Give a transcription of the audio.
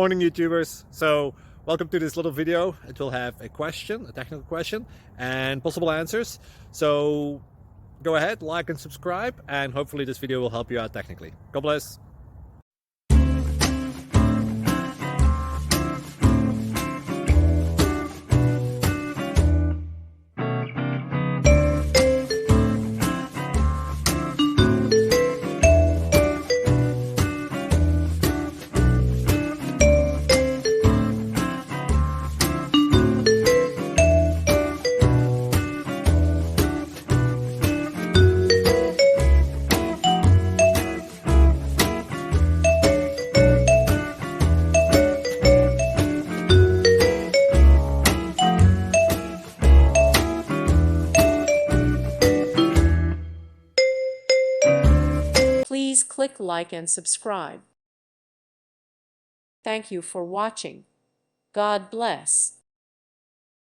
Morning, YouTubers. So welcome to this little video. It will have a question, a technical question, and possible answers. So go ahead, like and subscribe, and hopefully this video will help you out technically. God bless. Please click like and subscribe. Thank you for watching. God bless.